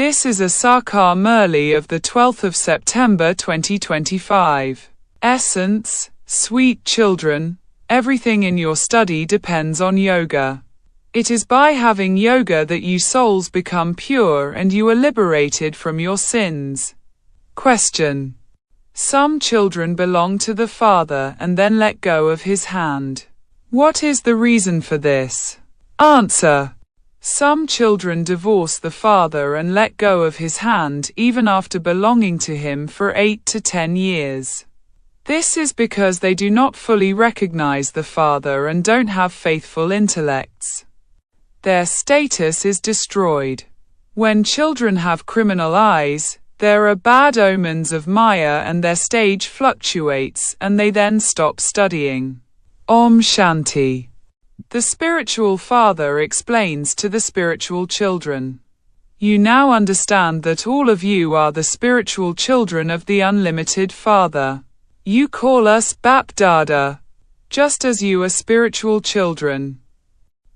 This is a Sakar Murli of the 12th of September 2025. Essence, sweet children, everything in your study depends on yoga. It is by having yoga that you souls become pure and you are liberated from your sins. Question. Some children belong to the Father and then let go of his hand. What is the reason for this? Answer. Some children divorce the Father and let go of his hand even after belonging to him for 8 to 10 years. This is because they do not fully recognize the Father and don't have faithful intellects. Their status is destroyed. When children have criminal eyes, there are bad omens of Maya and their stage fluctuates and they then stop studying. Om Shanti. The spiritual father explains to the spiritual children. You now understand that all of you are the spiritual children of the unlimited Father. You call us Bap Dada, just as you are spiritual children.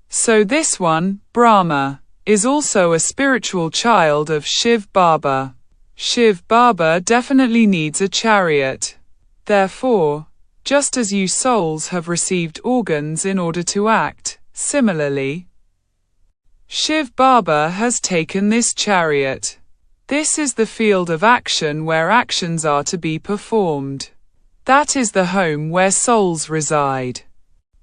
So this one, Brahma, is also a spiritual child of Shivbaba. Shivbaba definitely needs a chariot. Therefore, just as you souls have received organs in order to act, similarly, Shivbaba has taken this chariot. This is the field of action where actions are to be performed. That is the home where souls reside.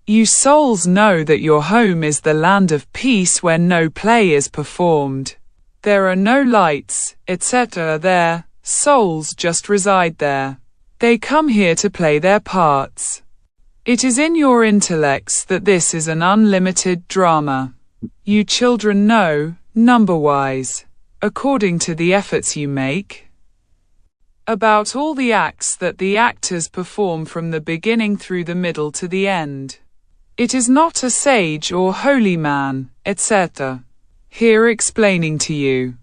You souls know that your home is the land of peace where no play is performed. There are no lights, etc. there, souls just reside there. They come here to play their parts. It is in your intellects that this is an unlimited drama. You children know, number-wise, according to the efforts you make, about all the acts that the actors perform from the beginning through the middle to the end. It is not a sage or holy man, etc. here explaining to you.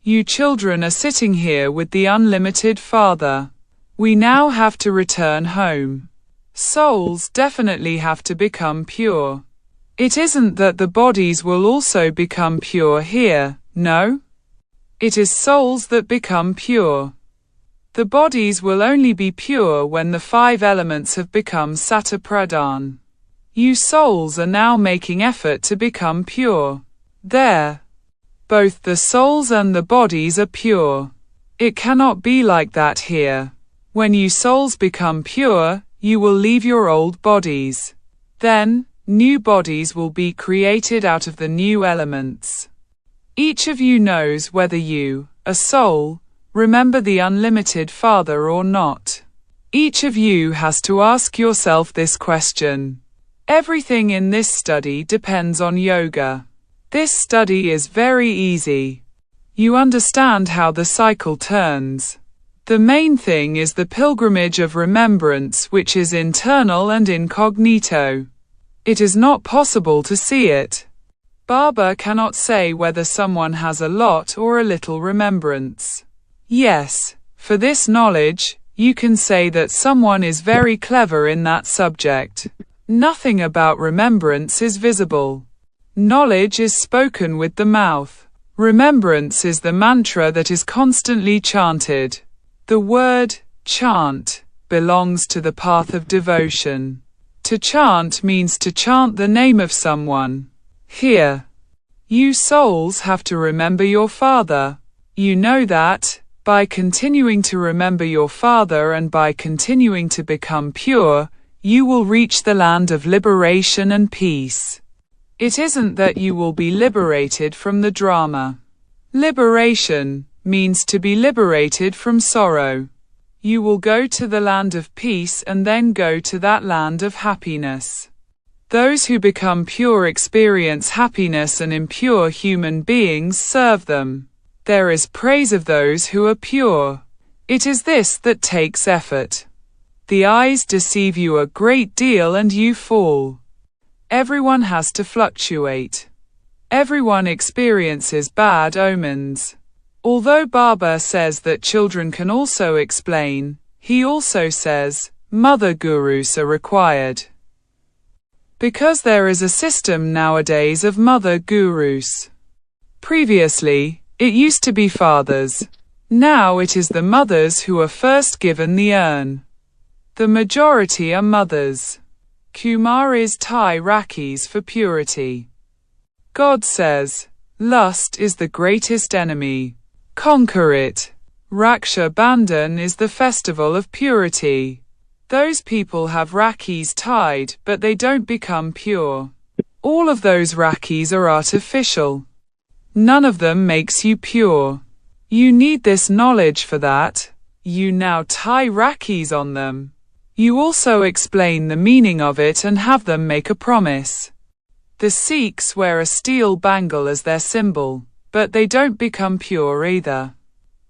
You children are sitting here with the unlimited Father. We now have to return home. Souls definitely have to become pure. It isn't that the bodies will also become pure here, no? It is souls that become pure. The bodies will only be pure when the 5 elements have become Satapradhan. You souls are now making effort to become pure. There. Both the souls and the bodies are pure. It cannot be like that here. When you souls become pure, you will leave your old bodies. Then, new bodies will be created out of the new elements. Each of you knows whether you, a soul, remember the unlimited Father or not. Each of you has to ask yourself this question. Everything in this study depends on yoga. This study is very easy. You understand how the cycle turns. The main thing is the pilgrimage of remembrance, which is internal and incognito. It is not possible to see it. Baba cannot say whether someone has a lot or a little remembrance. Yes, for this knowledge, you can say that someone is very clever in that subject. Nothing about remembrance is visible. Knowledge is spoken with the mouth. Remembrance is the mantra that is constantly chanted. The word, chant, belongs to the path of devotion. To chant means to chant the name of someone. Here. You souls have to remember your Father. You know that, by continuing to remember your Father and by continuing to become pure, you will reach the land of liberation and peace. It isn't that you will be liberated from the drama. Liberation means to be liberated from sorrow. You will go to the land of peace and then go to that land of happiness. Those who become pure experience happiness and impure human beings serve them. There is praise of those who are pure. It is this that takes effort. The eyes deceive you a great deal and you fall. Everyone has to fluctuate. Everyone experiences bad omens. Although Baba says that children can also explain, he also says, mother gurus are required. Because there is a system nowadays of mother gurus. Previously, It used to be fathers. Now it is the mothers who are first given the urn. The majority are mothers. Kumaris tie Rakis for purity. God says, lust is the greatest enemy. Conquer it. Raksha Bandhan is the festival of purity. Those people have Rakis tied, but they don't become pure. All of those Rakis are artificial. None of them makes you pure. You need this knowledge for that. You now tie Rakis on them. You also explain the meaning of it and have them make a promise. The Sikhs wear a steel bangle as their symbol, but they don't become pure either.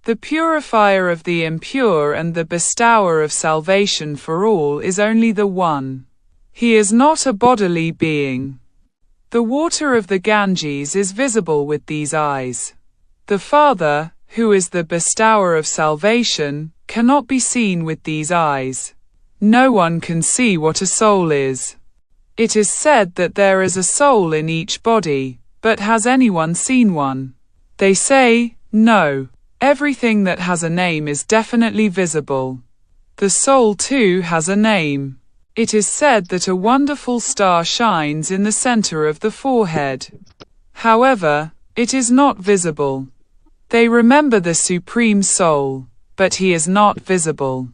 The purifier of the impure and the bestower of salvation for all is only the one. He is not a bodily being. The water of the Ganges is visible with these eyes. The Father, who is the bestower of salvation, cannot be seen with these eyes. No one can see what a soul is. It is said that there is a soul in each body, but has anyone seen one? They say, no. Everything that has a name is definitely visible. The soul too has a name. It is said that a wonderful star shines in the center of the forehead. However, it is not visible. They remember the Supreme Soul, but he is not visible.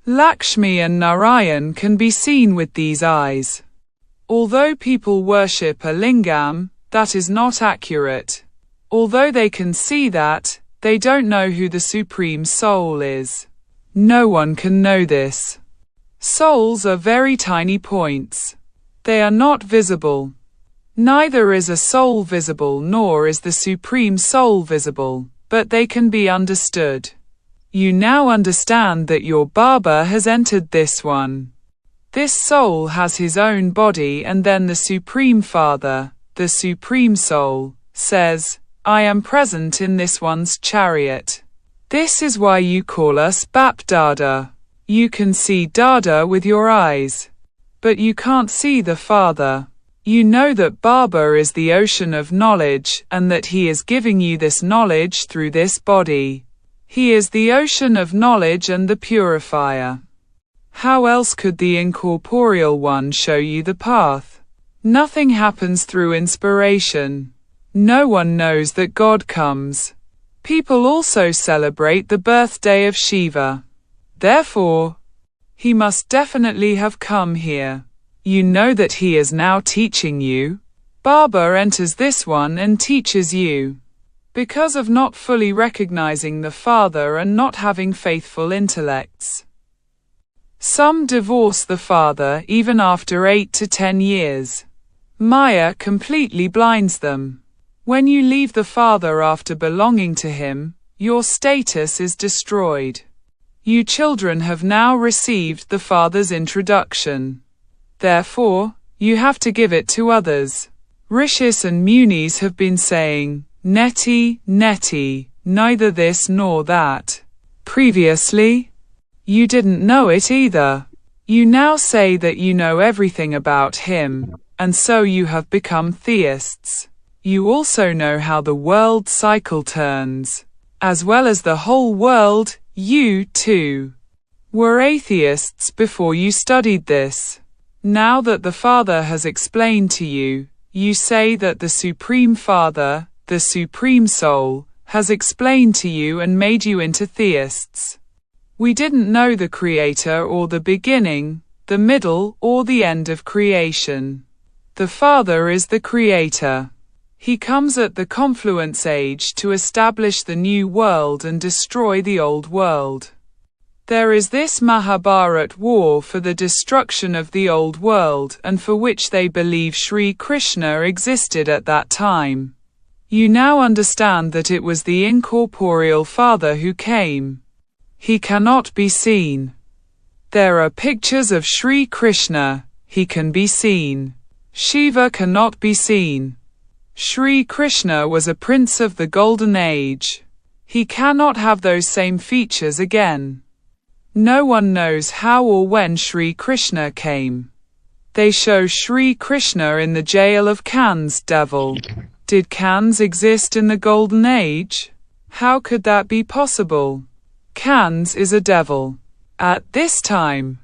Lakshmi and Narayan can be seen with these eyes. Although people worship a lingam, that is not accurate. Although they can see that, they don't know who the Supreme Soul is. No one can know this. Souls are very tiny points. They are not visible. Neither is a soul visible nor is the Supreme Soul visible, but they can be understood. You now understand that your Baba has entered this one. This soul has his own body, and then the Supreme Father, the Supreme Soul, says, I am present in this one's chariot. This is why you call us Bap Dada. You can see Dada with your eyes, but you can't see the Father. You know that Baba is the ocean of knowledge, and that he is giving you this knowledge through this body. He is the ocean of knowledge and the purifier. How else could the incorporeal one show you the path? Nothing happens through inspiration. No one knows that God comes. People also celebrate the birthday of Shiva. Therefore, he must definitely have come here. You know that he is now teaching you. Baba enters this one and teaches you. Because of not fully recognizing the Father and not having faithful intellects. Some divorce the Father even after 8 to 10 years. Maya completely blinds them. When you leave the Father after belonging to him, your status is destroyed. You children have now received the Father's introduction. Therefore, you have to give it to others. Rishis and Munis have been saying, Neti, Neti, neither this nor that. Previously, you didn't know it either. You now say that you know everything about him, and so you have become theists. You also know how the world cycle turns. As well as the whole world, you, too, were atheists before you studied this. Now that the Father has explained to you, you say that the Supreme Father, the Supreme Soul, has explained to you and made you into theists. We didn't know the Creator or the beginning, the middle or the end of creation. The Father is the Creator. He comes at the confluence age to establish the new world and destroy the old world. There is this Mahabharat war for the destruction of the old world and for which they believe Sri Krishna existed at that time. You now understand that it was the incorporeal Father who came. He cannot be seen. There are pictures of Sri Krishna. He can be seen. Shiva cannot be seen. Sri Krishna was a prince of the golden age. He cannot have those same features again. No one knows how or when Sri Krishna came. They show Sri Krishna in the jail of Kan's devil. Did cans exist in the Golden Age? How could that be possible? Cans is a devil. At this time,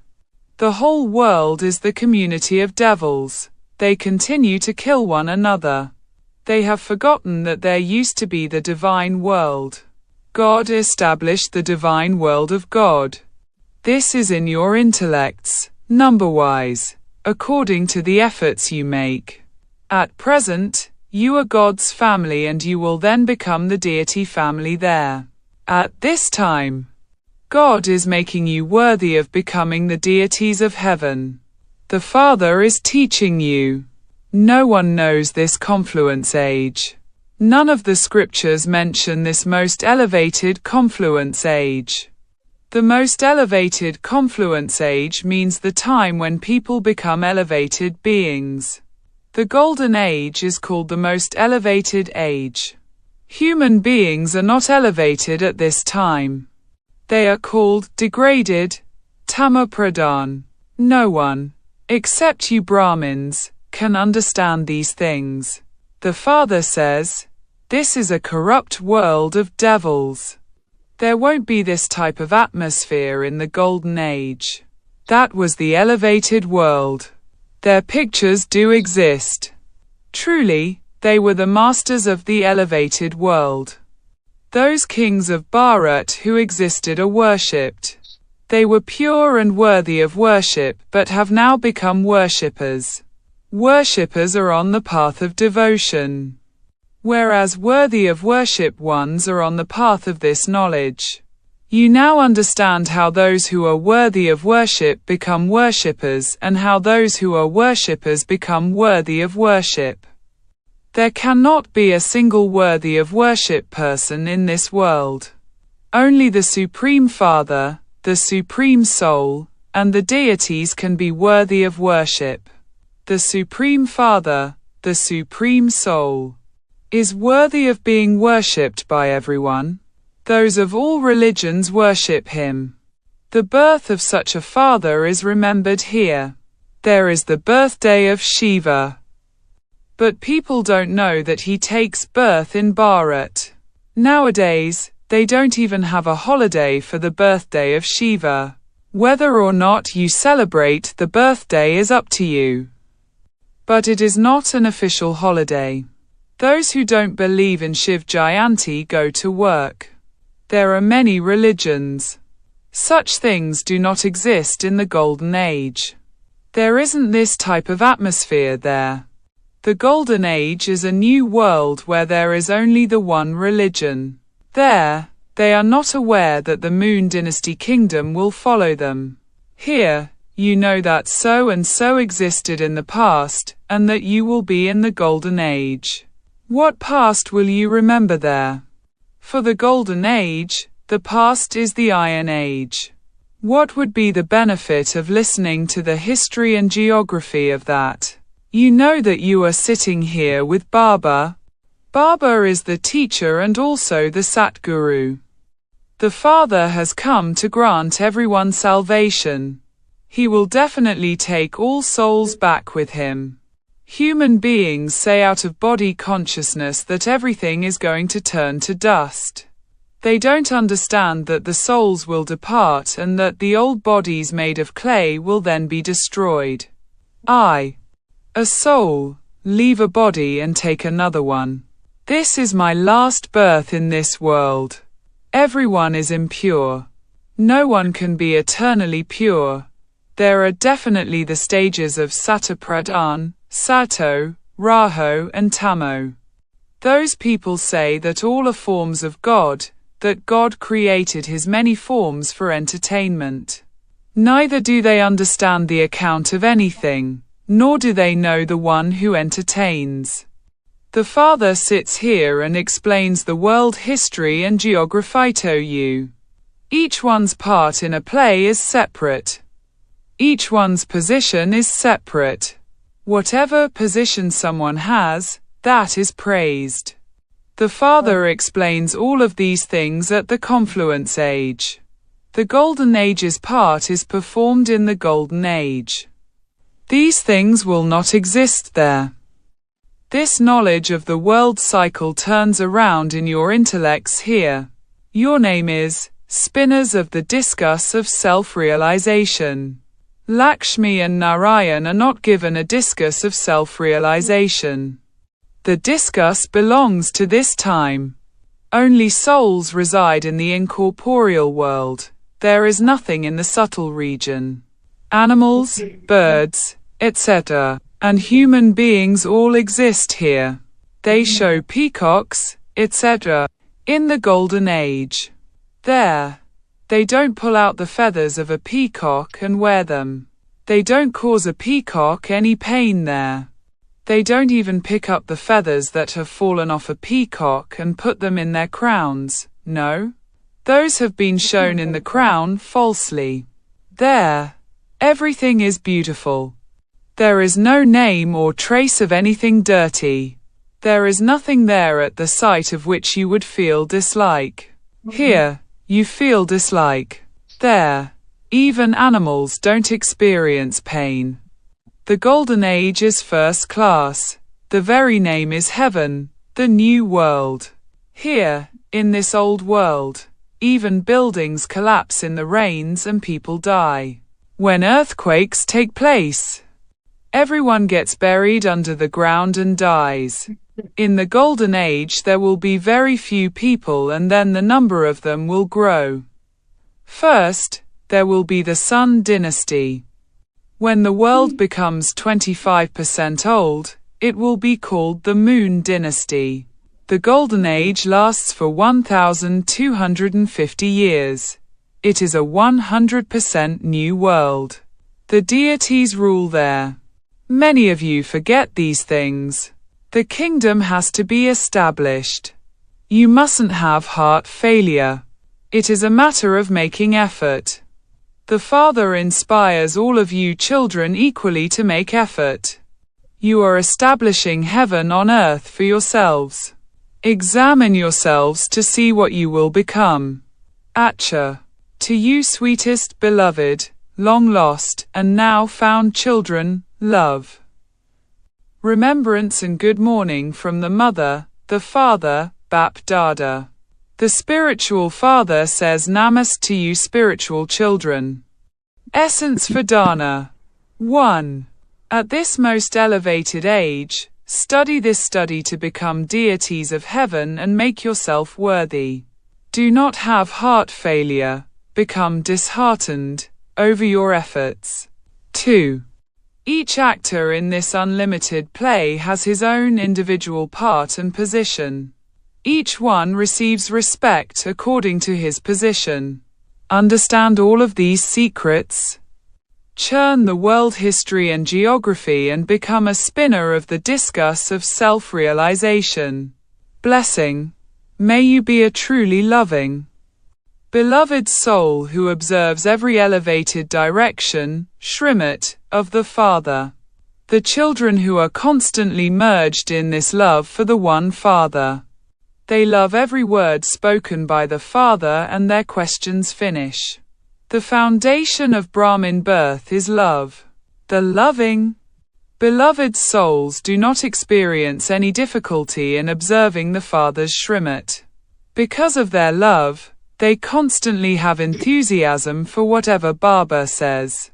the whole world is the community of devils. They continue to kill one another. They have forgotten that there used to be the divine world. God established the divine world of God. This is in your intellects, number-wise, according to the efforts you make. At present, you are God's family and you will then become the deity family there. At this time, God is making you worthy of becoming the deities of heaven. The Father is teaching you. No one knows this confluence age. None of the scriptures mention this most elevated confluence age. The most elevated confluence age means the time when people become elevated beings. The Golden Age is called the most elevated age. Human beings are not elevated at this time. They are called degraded, tama-pradhan. No one, except you Brahmins, can understand these things. The Father says, this is a corrupt world of devils. There won't be this type of atmosphere in the Golden Age. That was the elevated world. Their pictures do exist. Truly, they were the masters of the elevated world. Those kings of Bharat who existed are worshipped. They were pure and worthy of worship but have now become worshippers. Worshippers are on the path of devotion, whereas worthy of worship ones are on the path of this knowledge. You now understand how those who are worthy of worship become worshippers and how those who are worshippers become worthy of worship. There cannot be a single worthy of worship person in this world. Only the Supreme Father, the Supreme Soul, and the deities can be worthy of worship. The Supreme Father, the Supreme Soul, is worthy of being worshipped by everyone. Those of all religions worship him. The birth of such a father is remembered here. There is the birthday of Shiva. But people don't know that he takes birth in Bharat. Nowadays, they don't even have a holiday for the birthday of Shiva. Whether or not you celebrate the birthday is up to you. But it is not an official holiday. Those who don't believe in Shiv Jayanti go to work. There are many religions. Such things do not exist in the Golden Age. There isn't this type of atmosphere there. The Golden Age is a new world where there is only the one religion. There, they are not aware that the Moon Dynasty Kingdom will follow them. Here, you know that so and so existed in the past, and that you will be in the Golden Age. What past will you remember there? For the Golden Age, the past is the Iron Age. What would be the benefit of listening to the history and geography of that? You know that you are sitting here with Baba. Baba is the teacher and also the Satguru. The Father has come to grant everyone salvation. He will definitely take all souls back with him. Human beings say out of body consciousness that everything is going to turn to dust. They don't understand that the souls will depart and that the old bodies made of clay will then be destroyed. I, a soul, leave a body and take another one. This is my last birth in this world. Everyone is impure. No one can be eternally pure. There are definitely the stages of Satapradhan, Sato, Raho and Tamo. Those people say that all are forms of God, that God created his many forms for entertainment. Neither do they understand the account of anything, nor do they know the one who entertains. The Father sits here and explains the world history and geography to you. Each one's part in a play is separate. Each one's position is separate. Whatever position someone has, that is praised. The Father explains all of these things at the confluence age. The Golden Age's part is performed in the Golden Age. These things will not exist there. This knowledge of the world cycle turns around in your intellects here. Your name is spinners of the discus of self-realization. Lakshmi and Narayan are not given a discus of self-realization. The discus belongs to this time. Only souls reside in the incorporeal world. There is nothing in the subtle region. Animals, birds, etc., and human beings all exist here. They show peacocks, etc., in the golden age. There. They don't pull out the feathers of a peacock and wear them. They don't cause a peacock any pain there. They don't even pick up the feathers that have fallen off a peacock and put them in their crowns, no. Those have been shown in the crown falsely. There. Everything is beautiful. There is no name or trace of anything dirty. There is nothing there at the sight of which you would feel dislike. Here, you feel dislike. There. Even animals don't experience pain. The golden age is first class. The very name is heaven, the new world. Here, in this old world, even buildings collapse in the rains and people die. When earthquakes take place, everyone gets buried under the ground and dies. In the golden age there will be very few people and then the number of them will grow. First, there will be the Sun dynasty. When the world becomes 25% old, it will be called the Moon dynasty. The golden age lasts for 1,250 years. It is a 100% new world. The deities rule there. Many of you forget these things. The kingdom has to be established. You mustn't have heart failure. It is a matter of making effort. The Father inspires all of you children equally to make effort. You are establishing heaven on earth for yourselves. Examine yourselves to see what you will become. Acha. To you sweetest, beloved, long lost, and now found children, love. Remembrance and good morning from the Mother, the Father, Bap Dada. The spiritual father says Namaste to you spiritual children. Essence for Dana. 1. At this most elevated age, study this study to become deities of heaven and make yourself worthy. Do not have heart failure, become disheartened, over your efforts. 2. Each actor in this unlimited play has his own individual part and position. Each one receives respect according to his position. Understand all of these secrets. Churn the world history and geography and become a spinner of the discus of self-realization. Blessing. May you be a truly loving, beloved soul who observes every elevated direction, Shrimat, of the Father. The children who are constantly merged in this love for the one Father. They love every word spoken by the Father and their questions finish. The foundation of Brahmin birth is love. The loving, beloved souls do not experience any difficulty in observing the Father's Shrimat. Because of their love, they constantly have enthusiasm for whatever Baba says.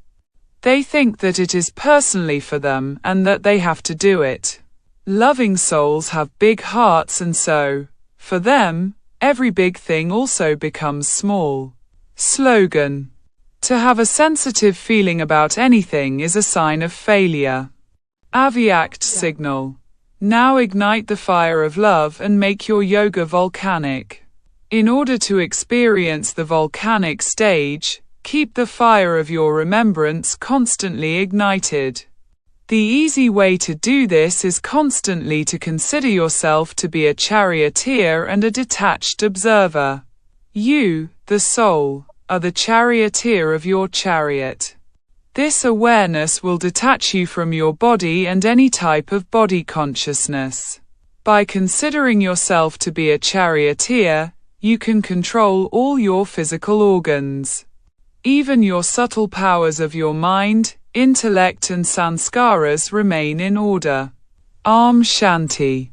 They think that it is personally for them and that they have to do it. Loving souls have big hearts and so, for them, every big thing also becomes small. Slogan. To have a sensitive feeling about anything is a sign of failure. Aviact signal. Now ignite the fire of love and make your yoga volcanic. In order to experience the volcanic stage, keep the fire of your remembrance constantly ignited. The easy way to do this is constantly to consider yourself to be a charioteer and a detached observer. You, the soul, are the charioteer of your chariot. This awareness will detach you from your body and any type of body consciousness. By considering yourself to be a charioteer, you can control all your physical organs. Even your subtle powers of your mind, intellect and sanskaras remain in order. Om Shanti.